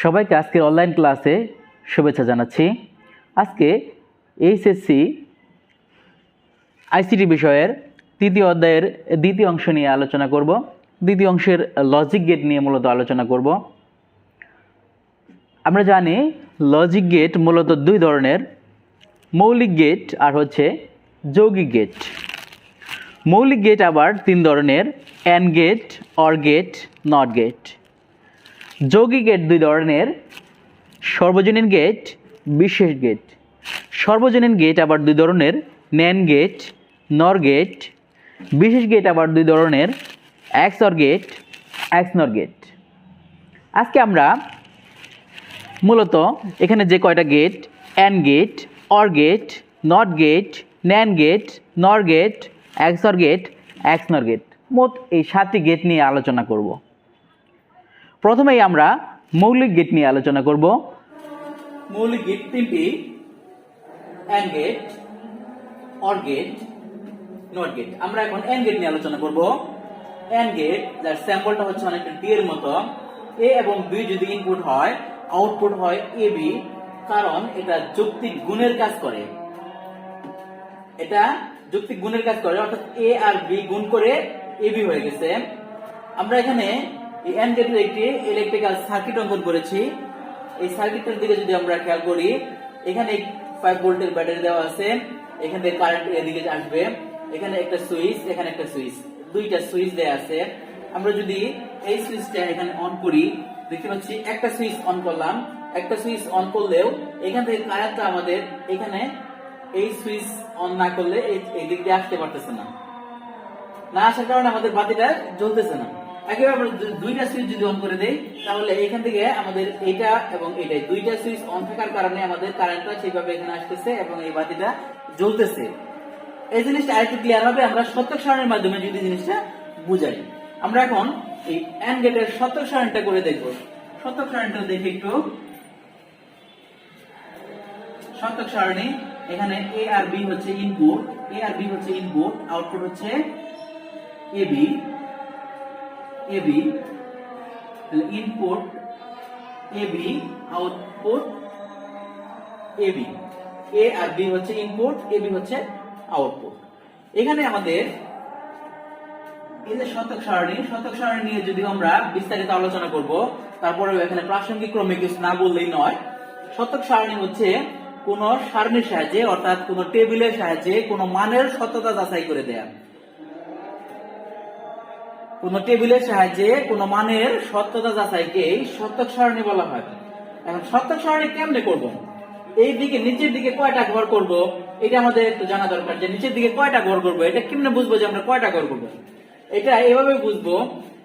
সবাইকে আজকের অনলাইন ক্লাসে শুভেচ্ছা জানাচ্ছি। আজকে এইচএসসি আইসিটি বিষয়ের তৃতীয় অধ্যায়ের দ্বিতীয় অংশ নিয়ে আলোচনা করব। দ্বিতীয় অংশের লজিক গেট নিয়ে মূলত আলোচনা করব। আমরা জানি লজিক গেট মূলত দুই ধরনের, মৌলিক গেট আর হচ্ছে যৌগিক গেট। মৌলিক গেট আবার তিন ধরনের, and gate, or gate, not gate. যৌগিক গেট দুই ধরনের, সর্বজনীন গেট, বিশেষ গেট। সর্বজনীন গেট আবার দুই ধরনের, ন্যান্ড গেট, নর গেট। বিশেষ গেট আবার দুই ধরনের, এক্সঅর গেট, এক্সনর গেট। আজকে আমরা মূলত এখানে যে কয়টা gate, and gate, or gate, not gate, nand gate, nor gate, XOR gate, XNOR gate, মোট এই 7টি গেট নিয়ে আলোচনা করব। প্রথমেই আমরা মৌলিক গেট নিয়ে আলোচনা করব। মৌলিক গেট তিনটি, and gate, or gate, not gate. আমরা এখন অ্যান্ড গেট নিয়ে আলোচনা করব। অ্যান্ড গেট যার স্যাম্পলটা হচ্ছে অনেকটা ডি এর মতো। এ এবং বি যদি ইনপুট হয়, আউটপুট হয় এ বি, কারণ এটা যৌক্তিক গুণের কাজ করে। এটা যৌক্তিক গুণের কাজ করে, অর্থাৎ এ আর বি গুণ করে এ বি হয়ে গেছে। আমরা এখানে এই অ্যান্ড গেটের একটি ইলেকট্রিক্যাল সার্কিট অঙ্কন করেছি। এই সার্কিটটার দিকে যদি আমরা খেয়াল করি, এখানে 5 ভোল্টের ব্যাটারি দেওয়া আছে, এখান থেকে কারেন্ট এদিকে আসবে, এখানে একটা সুইচ, এখানে একটা সুইচ, দুইটা সুইচ দেয়া আছে। আমরা যদি এই সুইচটা এখানে অন করি, দেখতে পাচ্ছি একটা সুইচ অন করলাম, একটা সুইচ অন করলেও এখান থেকে কারেন্টটা আমাদের এখানে এই সুইচ অন না করলে এই দিক দিয়ে আসতে পারতেছে না, না আসার কারণে আমাদের বাতিটা জ্বলতেছে না। একেবারে আমরা দুইটা সুইচ যদি অন করে দেই, তাহলে এখান থেকে আমাদের এটা এবং এটাই দুইটা সুইচ অন থাকার কারণে আমাদের কারেন্টটা সেইভাবে এখানে আসতেছে এবং এই বাতিটা জ্বলতেছে। এই জিনিসটা আরেকটু ক্লিয়ার হবে আমরা শতক সারণীর মাধ্যমে যদি জিনিসটা বুঝাই। আমরা এখন এই অ্যান্ড গেটের শতক সারণীটা করে দেখব। শতক সারণীটা দেখি একটু। শতক সারণী, এখানে এ আর বি হচ্ছে ইনপুট, এ আর বি হচ্ছে ইনপুট, আউটপুট হচ্ছে এ বি, এ বি, তাহলে input A B, output A B. এ আর বি হচ্ছে ইনপুট, এ বি হচ্ছে আউটপুট। এখানে আমাদের এই যে শতক সারণী, শতক সারণী নিয়ে যদি আমরা বিস্তারিত আলোচনা করব, তারপরে এখানে প্রাসঙ্গিক ক্রমে কিছু না বললেই নয়। শতক সারণী হচ্ছে কোন সারণীর সাহায্যে, অর্থাৎ কোন টেবিলের সাহায্যে কোন মানের সত্যতা যাচাই করে দেয়া। কোন টেবিলের সাহায্যে কোন মানের সত্যতা যাচাইকে শতক সারণী বলা হয়। এখন শতক সারণী কেমনে করব? এই দিকে নিচের দিকে কয়টা ঘর করব, এটা আমাদের একটু জানা দরকার, যে নিচের দিকে কয়টা ঘর করব, এটা কেমনে বুঝবো যে আমরা কয়টা ঘর করব? এটা এভাবে বুঝবো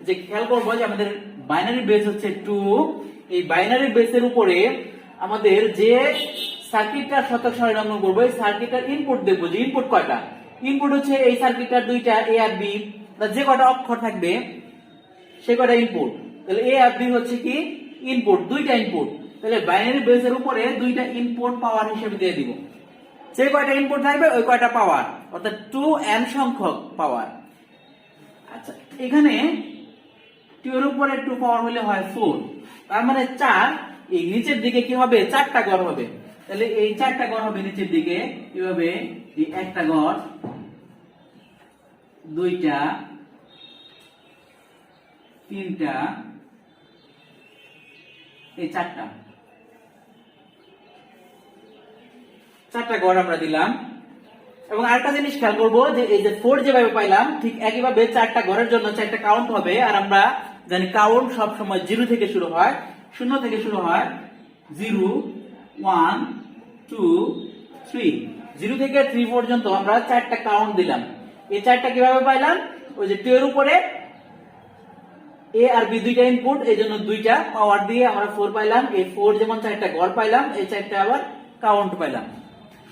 যে খেয়াল করবো যে আমাদের বাইনারি বেস হচ্ছে 2, এই বাইনারি বেসের উপরে আমাদের যে সার্কিটটা শতক সারণী অঙ্কন করবো, এই সার্কিটটার ইনপুট দেখবো যে ইনপুট কয়টা। ইনপুট হচ্ছে এই সার্কিটটার দুইটা, এ আর বি, যে কয়টা অক্ষর থাকবে সে কয়টা ইনপুট। তাহলে এ আর বি হচ্ছে কি ইনপুট, দুইটা ইনপুট। তাহলে বাইনারি বেসের উপরে দুইটা ইনপুট পাওয়ার হিসেবে দিয়ে দিব। যে কয়টা ইনপুট থাকবে ওই কয়টা পাওয়ার, অর্থাৎ 2n সংখ্যক পাওয়ার। আচ্ছা, এখানে 2 এর উপরে 2 পাওয়ার হলে হয় 4, তার মানে 4। এই নিচের দিকে কি হবে? 4টা ঘর হবে। তাহলে এই 4টা ঘর হবে নিচের দিকে, কিভাবে? এই একটা ঘর, দুইটা, তিনটা, এই 4টা ঘর আমরা দিলাম। এবং আরেকটা জিনিস খেয়াল করবো যে এই যে 4 যেভাবে পাইলাম, ঠিক একইভাবে 4টা ঘরের জন্য 4টা কাউন্ট হবে। আর আমরা জানি কাউন্ট সব সময় 0 থেকে শুরু হয়, 0 থেকে শুরু হয়। 0, 1, 2, 3, 0 থেকে 3 পর্যন্ত আমরা 4টা কাউন্ট দিলাম। এই 4টা কিভাবে পাইলাম? ওই যে 2 এর উপরে এ আর বি দুইটা ইনপুট, এই জন্য দুইটা পাওয়ার দিয়ে আমরা 4 পাইলাম। এই 4 যেমন 4টা ঘর পাইলাম, এই 4টা আবার কাউন্ট পাইলাম।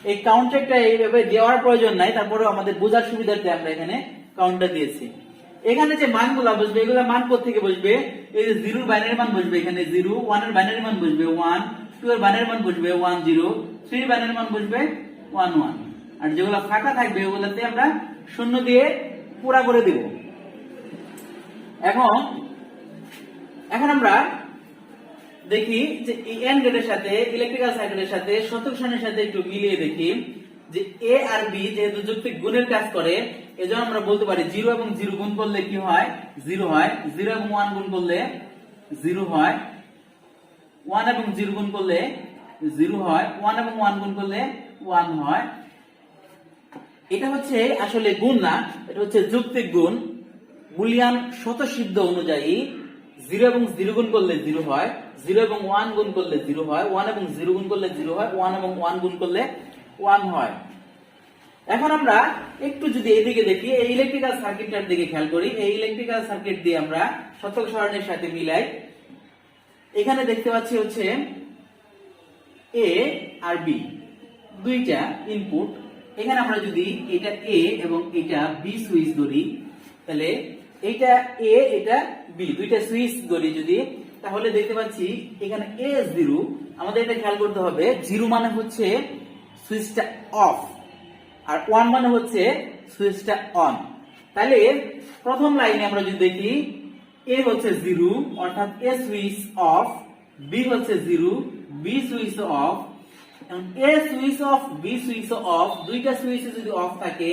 এই কাউন্ট চেকটা এইভাবে দেওয়ার প্রয়োজন নাই, তারপরে আমাদের বোঝার সুবিধার্থে আমরা এখানে কাউন্টটা দিয়েছি। এখানে যে মানগুলো বসবে, এগুলো মান কোত্থেকে বসবে? এই যে 0 এর বাইনারি মান বসবে এখানে 0, 1 এর বাইনারি মান বসবে 1, 2 এর বাইনারি মান বসবে 1 0, 3 এর বাইনারি মান বসবে 1 1। আর যেগুলো ফাঁকা থাকবে ওগুলোতে আমরা শূন্য দিয়ে পুরা করে দেব। এখন আমরা দেখি যে এই এন্ড গেটের সাথে ইলেকট্রিক্যাল সার্কিটের সাথে শতক সারণীর সাথে একটু মিলিয়ে দেখি যে এ আর বি যেহেতু যৌক্তিক গুণের কাজ করে, এজন্য আমরা বলতে পারি 0 এবং 0 গুণ করলে কি হয়? 0 হয়। 0 এবং 1 গুণ করলে 0 হয়। 1 এবং 0 গুণ করলে 0 হয়। 1 এবং 1 গুণ করলে 1 হয়। এটা হচ্ছে আসলে গুণ না, এটা হচ্ছে যৌক্তিক গুণ। বুলিয়ান স্বতঃসিদ্ধ অনুযায়ী 0 এবং 0 গুণ করলে 0 হয়, 0 এবং 1 গুণ করলে 0 হয়, 1 এবং 0 গুণ করলে 0 হয়, 1 এবং 1 গুণ করলে 1 হয়। এখন আমরা একটু যদি এইদিকে দেখি, এই ইলেকট্রিক্যাল সার্কিটটার দিকে খেয়াল করি। এই ইলেকট্রিক্যাল সার্কিট দিয়ে আমরা শতক সারণীর সাথে মিলাই। এখানে দেখতে পাচ্ছি হচ্ছে এ আর বি দুইটা ইনপুট। এখানে আমরা যদি এটা এ এবং এটা বি সুইচ ধরি, তাহলে এইটা এ এটা বি দুইটা সুইচ ধরি যদি, তাহলে দেখতে পাচ্ছি এখানে এ 0। আমাদের এটা খেয়াল করতে হবে, 0 মানে হচ্ছে সুইচটা অফ আর 1 মানে হচ্ছে সুইচটা অন। তাহলে প্রথম লাইনে আমরা যদি দেখি, এ হচ্ছে 0 অর্থাৎ এ সুইচ অফ, বি হচ্ছে 0 B switch off. A switch off B switch off, দুইটা সুইচ যদি অফ থাকে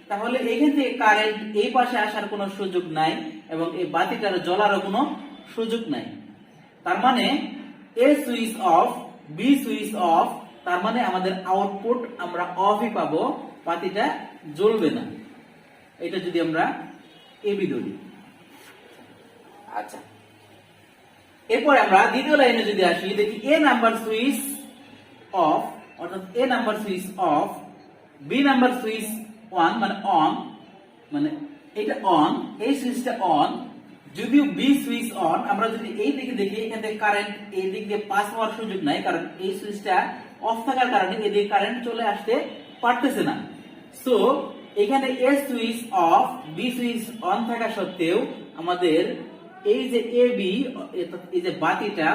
তাহলে এখান থেকে কারেন্ট এই পাশে আসার কোনো সুযোগ নাই এবং এই বাতিটার জ্বলারও কোনো সুযোগ নাই। তার মানে A switch off B switch off, তার মানে আমাদের আউটপুট আমরা অফই পাবো, বাতিটা জ্বলবে না। এটা যদি আমরা এবি ধরি। আচ্ছা, এরপরে আমরা দ্বিতীয় লাইনে যদি আসি, দেখি এ নাম্বার সুইচ অফ অর্থাৎ A number switch off, B number switch on মানে অন, মানে এটা অন, এই সুইচটা অন। যদিও বি সুইচ অন, আমরা যদি এই দিকে দেখি এখান থেকে কারেন্ট এই দিক দিয়ে পাস হওয়ার সুযোগ নাই, কারণ এই সুইচটা অফ থাকার কারণে এদিকে কারেন্ট চলে আসতে পারতেছে না। সো এখানে A switch off B switch on থাকা সত্ত্বেও আমাদের এই যে এ বি এই যে বাতিটা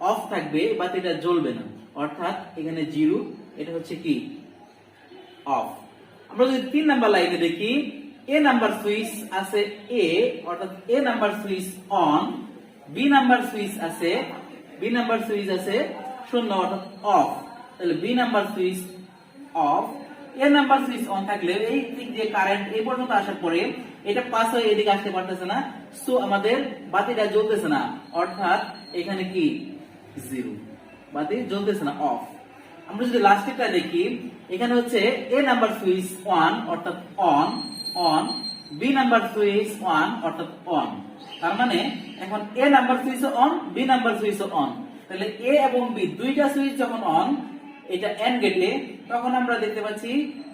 অফ থাকবে, বাতিটা জ্বলবে না, অর্থাৎ এখানে 0, এটা হচ্ছে কি অফ। আমরা যদি 3 নাম্বার লাইনে দেখি, এ নাম্বার সুইচ আছে এ অর্থাৎ A number switch on, B number switch আছে 0 অর্থাৎ অফ। তাহলে B number switch off, A number switch on থাকলে এই দিক দিয়ে কারেন্ট এই পর্যন্ত আসার পরে এটা পাস হয়ে এদিকে আসতে পারতেছে না, সো আমাদের বাতিটা জ্বলতেছে না, অর্থাৎ এখানে কি 0, বাতি জ্বলতেছে না, অফ। আমরা যদি লাস্টেরটা দেখি, এখানে হচ্ছে এ নাম্বার সুইচ অন অর্থাৎ on, B number switch on অর্থাৎ অন। তার মানে এখন A number switch on, B number switch on. তাহলে এ এবং বি দুইটা সুইচ যখন অন, এটা এন্ড গেটে, তখন আমরা দেখতে পাচ্ছি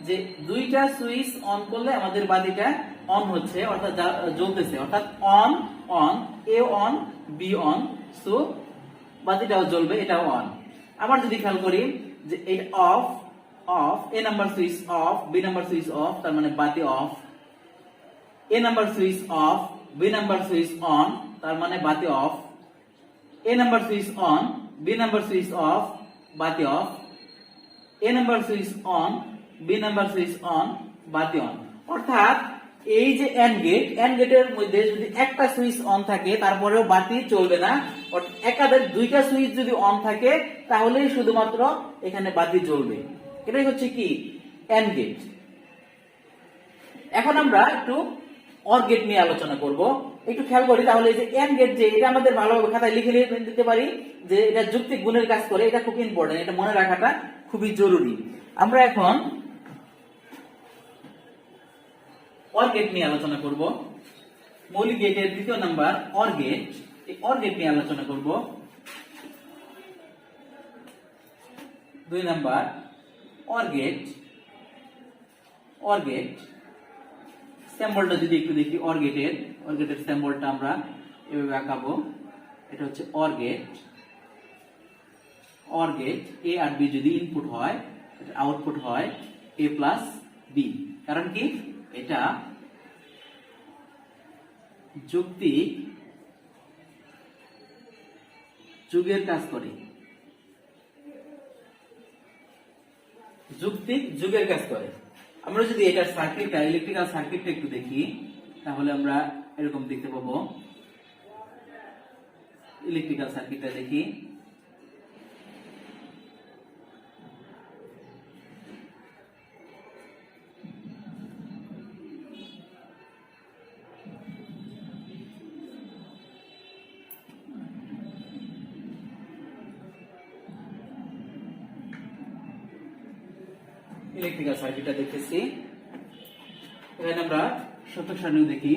যে দুইটা সুইচ অন করলে আমাদের বাতিটা অন হচ্ছে, অর্থাৎ জ্বলতেছে, অর্থাৎ on A on B on, so বাতিটাও জ্বলবে, এটাও অন। আবার যদি খেয়াল করি যে এটা off A number switch off, B number switch off, তার মানে বাতি off. A number switch off, B number switch on, তার মানে বাতি off. A number switch on, B number switch off, বাতি off. A number switch on, B number switch on, বাতি on. অর্থাৎ এই যে এন্ড গেটের মধ্যে যদি একটা সুইচ অন থাকে তারপরেও বাতি চলবে না, একাধিক দুইটা সুইচ যদি অন থাকে তাহলেই শুধুমাত্র এখানে বাতি জ্বলবে। এটাই হচ্ছে কি এন্ড গেট। এখন আমরা একটু অর গেট নিয়ে আলোচনা করব। একটু খেয়াল করি তাহলে যে এন্ড গেট, যে এটা আমাদের ভালোভাবে খাতায় লিখে দিতে পারি যে এটা যৌক্তিক গুণের কাজ করে, এটা খুব ইম্পর্টেন্ট, এটা মনে রাখাটা খুবই জরুরি। আমরা এখন অর গেট নিয়ে আলোচনা করব। মৌলিক গেটের দ্বিতীয় নাম্বার অর গেট, এই অর গেট নিয়ে আলোচনা করব। 2 নাম্বার অর গেট সিম্বলটা যদি একটু দেখি, অর গেটের সিম্বলটা আমরা এভাবে আঁকাবো। এটা হচ্ছে অর গেট, এ আর বি যদি ইনপুট হয়, এটা আউটপুট হয় এ প্লাস বি। কারণ কি এটা যৌক্তিক যুগের কাজ করে, আমরা যদি এটার সার্কিটটা, ইলেকট্রিক্যাল সার্কিটটা একটু দেখি, তাহলে আমরা এরকম দেখতে পাবো। ইলেকট্রিক্যাল সার্কিটটা দেখি, ইলেকট্রিক্যাল সার্কিটটা দেখতেছি। এখানে আমরা শতক সারণী দেখি।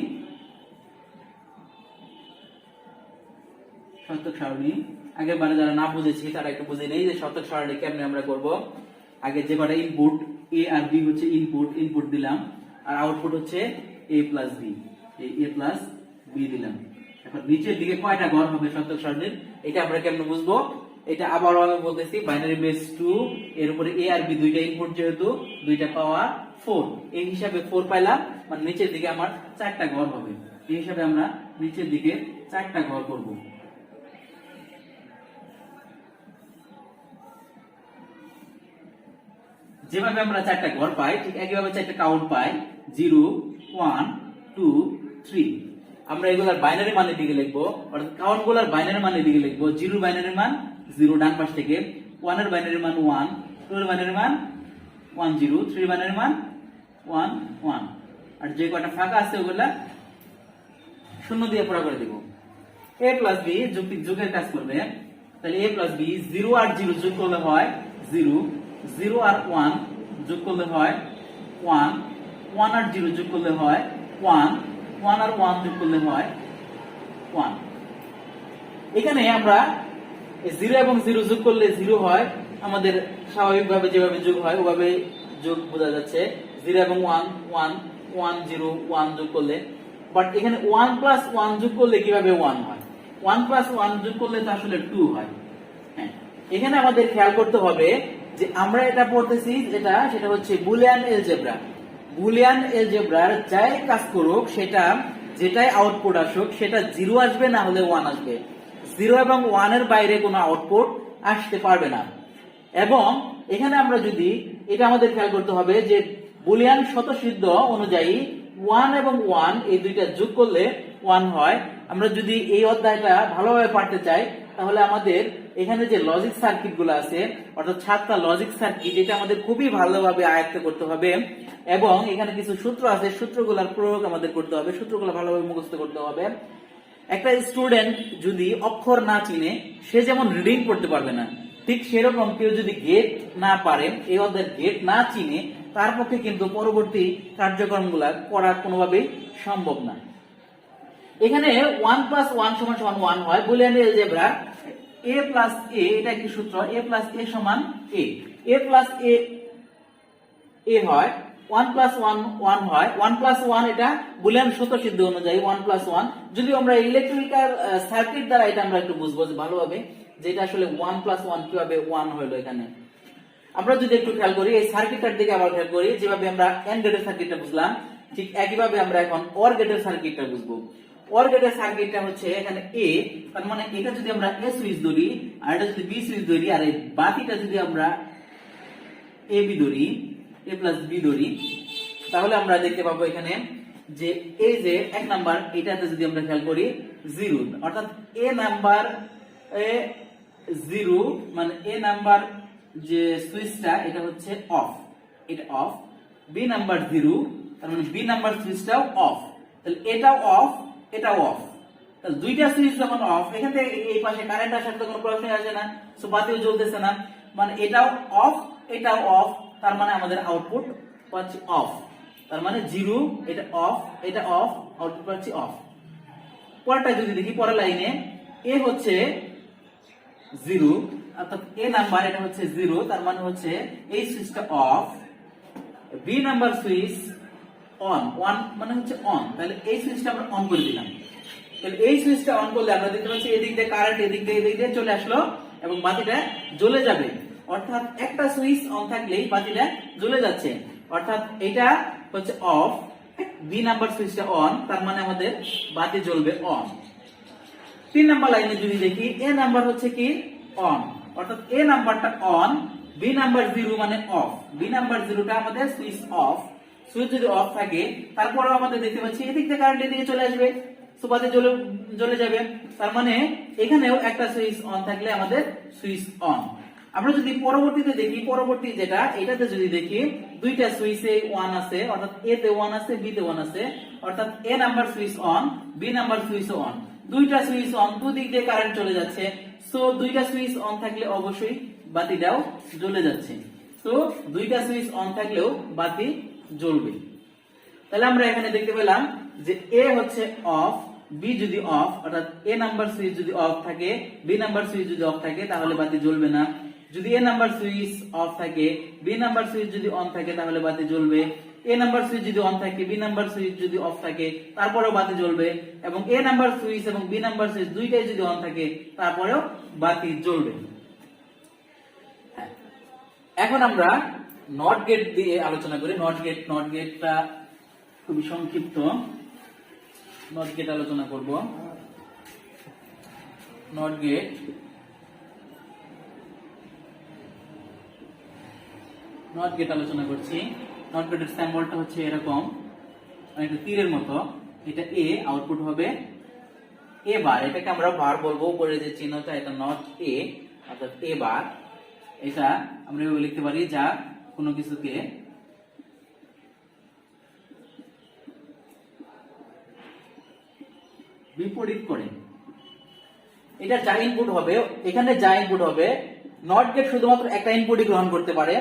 শতক সারণী আগের বারে যারা না বুঝেছি তারা একটু বুঝে নেই যে শতক সারণী কেমনে আমরা করব। আগে যে কটা ইনপুট এ আর বি হচ্ছে ইনপুট দিলাম, আর আউটপুট হচ্ছে এ প্লাস বি, এই এ প্লাস বি দিলাম। এখন নিচের দিকে কয়টা ঘর হবে শতক সারণীর, এটা আমরা কেমনে বুঝবো? এটা আবারও আমি বলতেছি, বাইনারি বেস 2 এর উপরে এ আর বি দুইটা ইনপুট, যেহেতু দুইটা পাওয়ার 4, এই হিসাবে 4 পাইলাম, মানে নিচের দিকে আমার 4টা ঘর হবে। এই হিসাবে আমরা নিচের দিকে 4টা ঘর করব। যেভাবে আমরা 4টা ঘর পাই ঠিক একইভাবে 4টা কাউন্ট পাই, 0 1 2 3। আমরা এগুলার বাইনারি মানের দিকে লিখবো, অর্থাৎ কাউন্ট গুলার বাইনারি মানের দিকে লিখবো। 0 বাইনারি মান 0 ডান পাশ থেকে, 1 এর বাইনারি মান 1, 2 এর বাইনারি মান 1 0, 3 এর বাইনারি মান 1 1, আর যে কয়টা ফাঁকা আছে ওগুলা শূন্য দিয়ে পুরো করে দেব। a প্লাস b যোগের কাজ করবে, তাহলে a প্লাস b 0 আর 0 যোগ করলে হয় 0, 0 আর 1 যোগ করলে হয় 1, 1 আর 0 যোগ করলে হয় 1, 1 আর 1 যোগ করলে হয় 1। এখানে আমরা 0 এবং 0 যোগ করলে 0 হয়, আমাদের স্বাভাবিকভাবে যেভাবে যোগ হয় ওভাবে যোগ বোঝা যাচ্ছে। 0 এবং 1 1 1 0 1 যোগ করলে, বাট এখানে 1 প্লাস 1 যোগ করলে কিভাবে 1 হয়? 1 প্লাস 1 যোগ করলে তো আসলে 2 হয়। হ্যাঁ, এখানে আমাদের খেয়াল করতে হবে যে আমরা এটা পড়তেছি সেটা হচ্ছে বুলিয়ান এলজেব্রা। বুলিয়ান এলজেব্রার যাই কাজ করুক, যেটাই আউটপুট আসুক, সেটা 0 আসবে, না হলে 1 আসবে। 0 এবং 1 এর বাইরে কোনো আউটপুট আসতে পারবে না। এবং এখানে আমরা যদি এটা আমাদের খেয়াল করতে হবে যে বুলিয়ান স্বতঃসিদ্ধ অনুযায়ী 1 এবং 1 এই দুইটা যোগ করলে 1 হয়। আমরা যদি এই অধ্যায়টা ভালোভাবে পড়তে চাই তাহলে আমাদের এখানে যে লজিক সার্কিট গুলো আছে, অর্থাৎ 7টা লজিক সার্কিট, এটা আমাদের খুবই ভালোভাবে আয়ত্ত করতে হবে। এবং এখানে কিছু সূত্র আছে, সূত্রগুলোর প্রয়োগ আমাদের করতে হবে, সূত্রগুলো ভালোভাবে মুখস্থ করতে হবে। একটা স্টুডেন্ট যদি অক্ষর না চিনে, সে যেমন রিডিং পড়তে পারবে না, ঠিক সেরকম কেউ যদি গেট না পারে, এই অধ্যায়ের গেট না চিনে, তার পক্ষে কিন্তু পরবর্তী কার্যক্রমগুলা করা কোনোভাবেই সম্ভব না। এখানে 1 প্লাস 1 সমান 1 হয়। Boolean algebra a plus a, এটা একটি সূত্র, a প্লাস a সমান a, a প্লাস a হয়, 1 প্লাস 1 1 হয়, 1 প্লাস 1 এটা বুলিয়ান স্বতঃসিদ্ধ অনুযায়ী 1 প্লাস 1। যদি আমরা ইলেকট্রিক্যাল সার্কিট দ্বারা এটা আমরা একটু বুঝবো ভালোভাবে, যেটা আসলে 1 প্লাস 1 কিভাবে 1 হলো। এখানে আমরা যদি একটু খেয়াল করি, এই সার্কিটটার দিকে আবার খেয়াল করি, যেভাবে আমরা এন্ড গেটের সার্কিটটা বুঝলাম, ঠিক একইভাবে আমরা এখন অর গেটের সার্কিটটা বুঝবো। অর গেটের সার্কিটটা হচ্ছে এখানে a, তার মানে এটা যদি আমরা a সুইচ ধরি, আর এটা যদি b সুইচ ধরি, আর এই বাতিটা যদি আমরা a b ধরি, a প্লাস b ধরি, তাহলে আমরা দেখতে পাবো এখানে যে এই যে এক নাম্বার, এটাতে যদি আমরা খেয়াল করি 0, অর্থাৎ a নাম্বার 0, মানে a নাম্বার যে সুইচটা এটা হচ্ছে অফ, এটা অফ। b নাম্বার 0, তার মানে b নাম্বার সুইচটাও অফ, তাহলে এটাও অফ, এটাও অফ। তাহলে দুইটা সুইচ যখন অফ, এখান থেকে এই পাশে কারেন্ট আসার তো কোনো প্রশ্নই আসে না, সো বাতিও জ্বলতেছে না, মানে এটাও অফ, এটাও অফ, তার মানে আমাদের আউটপুট পাচ্ছি অফ। তার মানে 0, এটা অফ, এটা অফ, আউটপুট পাচ্ছি অফ। পরেরটা যদি দেখি, পরের লাইনে a হচ্ছে 0, অর্থাৎ a নাম্বার এটা হচ্ছে 0, তার মানে হচ্ছে এই সুইচটা of. b number switch on, 1 মানে হচ্ছে অন, তাহলে এই সুইচটা আমরা অন করে দিলাম। তাহলে এই সুইচটা অন করলে আমরা দেখতে পাচ্ছি এদিক দিয়ে কারেন্ট এদিক দিয়ে চলে আসলো এবং বাতিটা জ্বলে যাবে। অর্থাৎ একটা সুইচ অন থাকলেই বাতিটা জ্বলে যাচ্ছে, অর্থাৎ এটা হচ্ছে অফ, বি নাম্বার সুইচটা অন, তার মানে আমাদের বাতি জ্বলবে অন। 3 নাম্বার লাইনে যদি দেখি, এ নাম্বার হচ্ছে কি অন, অর্থাৎ এ নাম্বারটা অন, বি নাম্বার 0 মানে অফ, বি নাম্বার 0টা আমাদের সুইচ অফ। সুইচ যদি অফ থাকে, তারপরেও আমাদের দেখতে পাচ্ছি এদিক থেকে কারেন্ট এদিকে চলে আসবে, সো বাতি জ্বলে যাবে। তার মানে এখানেও একটা সুইচ অন থাকলে আমাদের সুইচ অন। আমরা যদি পরবর্তীতে দেখি, পরবর্তী যেটা এটাতে যদি দেখি, দুইটা সুইচে 1 আছে, অর্থাৎ এ তে 1 আছে, বি তে 1 আছে, অর্থাৎ A number switch on, B number switch on, দুইটা সুইচ অন, দুদিক দিয়ে কারেন্ট চলে যাচ্ছে, সো দুইটা সুইচ অন থাকলে অবশ্যই বাতিটাও জ্বলে যাচ্ছে। তো দুইটা সুইচ অন থাকলেও বাতি জ্বলবে। তাহলে আমরা এখানে দেখতে পেলাম যে এ হচ্ছে অফ, বি যদি অফ, অর্থাৎ এ নাম্বার সুইচ যদি অফ থাকে, বি নাম্বার সুইচ যদি অফ থাকে তাহলে বাতি জ্বলবে না। যদি এ নাম্বার সুইচ অফ থাকে, বি নাম্বার সুইচ যদি অন থাকে তাহলে বাতি জ্বলবে। এ নাম্বার সুইচ যদি অন থাকে, বি নাম্বার সুইচ যদি অফ থাকে তারপরেও বাতি জ্বলবে, এবং এ নাম্বার সুইচ এবং বি নাম্বার সুইচ দুইটাই যদি অন থাকে তারপরেও বাতি জ্বলবে। এখন আমরা নট গেট দিয়ে আলোচনা করি। নট গেটটা খুবই সংক্ষিপ্ত। নট গেট আলোচনা করব। নট গেট আলোচনা করছি। নট গেটের সিম্বলটা হচ্ছে এরকম, একটা তীরের মতো। এটা এ, আউটপুট হবে এ বার। এটাকে আমরা বার বলবো, উপরে যে চিহ্নটা এটা নট এ, অর্থাৎ এ বার। এটা আমরা এভাবে লিখতে পারি যা কোনো কিছুকে বিপরীত করে। এটা যা ইনপুট হবে, এখানে যা ইনপুট হবে, নট গেট শুধুমাত্র একটা ইনপুটই গ্রহণ করতে পারে।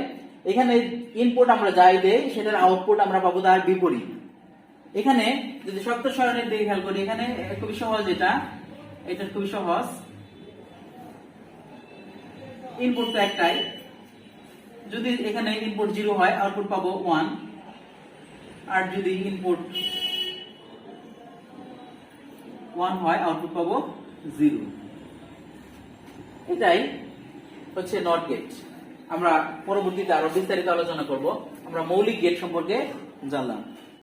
এখানে ইনপুট আমরা যাই দেই সেটার আউটপুট আমরা পাবো তার বিপরীত। এখানে যদি সপ্ত সরণের দিকে খেয়াল করি, এখানে খুবই সহজ, এটা খুবই সহজ। ইনপুট তো একটাই, যদি এখানে ইনপুট 0 হয় আউটপুট পাবো 1, আর যদি ইনপুট 1 হয় আউটপুট পাবো 0। এটাই হচ্ছে নট গেট। আমরা পরবর্তীতে আরো বিস্তারিত আলোচনা করব। আমরা মৌলিক গেট সম্পর্কে জানলাম।